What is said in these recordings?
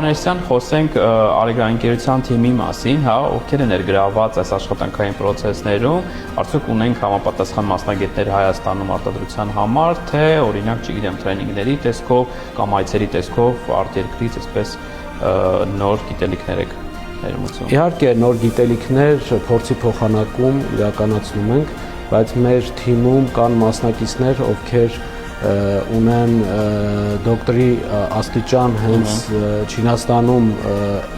Ներսյան խոսենք Արեգա-ընկերության թիմի մասին, հա, ովքեր են ներգրավված այս աշխատանքային process-ներում, արդյոք ունենք համապատասխան մասնագետներ Հայաստանում արտադրության համար, թե օրինակ, չգիտեմ, տրեյնինգների տեսքով կամ այցերի տեսքով արտերկրից այսպես նոր գիտելիքներ եք ներմուծում։ Իհարկե, նոր գիտելիքներ փորձի փոխանակում իրականացնում ենք, բայց մեր թիմում կան մասնակիցներ, ովքեր ունեն դոկտորի աստիճան հենց Չինաստանում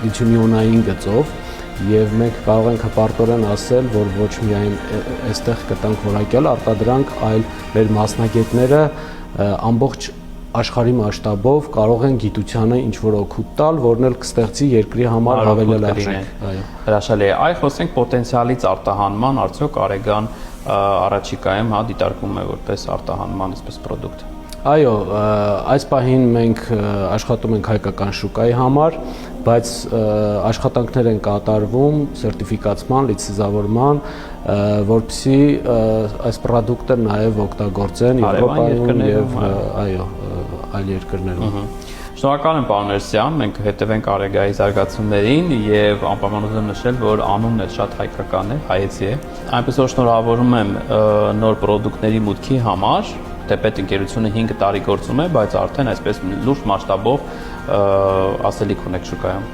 լիթիումիոնային գծով եւ մենք կարող ենք հպարտորեն ասել, որ ոչ միայն այստեղ կտանք որակյալ արտադրանք, այլ մեր մասնագետները ամբողջ աշխարհի մասշտաբով կարող են գիտությանը ինչ-որ օգուտ տալ, որն էլ կստեղծի երկրի համար հավելել արժեք։ Այո։ Հրաշալի է։ Այ խոսենք պոտենցիալից արտահանման, արդյոք Արեգան առաջիկայում հա դիտարկվում է որպես արտահանման այսպես product։ Այո, այս պահին մենք աշխատում ենք հայկական շուկայի համար, բայց աշխատանքներ են կատարվում սերտիֆիկացման, լիցենզավորման, որպեսզի այս product-ը նաև օգտագործեն Եվրոպայում եւ այո, այլ երկրներում։ Շնորհակալ եմ, պարոն Ներսյան, մենք հետևենք Արեգայի զարգացումներին եւ անպայման ուզում նշել, որ անունն էլ շատ հայկական է, հայեցի է։ Այնպես որ շնորհավորում եմ նոր product-ների մուտքի համար, թեպետ ընկերությունը 5 տարի գործում է, բայց արդեն այսպես լուրջ մասշտաբով ասելիք ունեք շուկայում։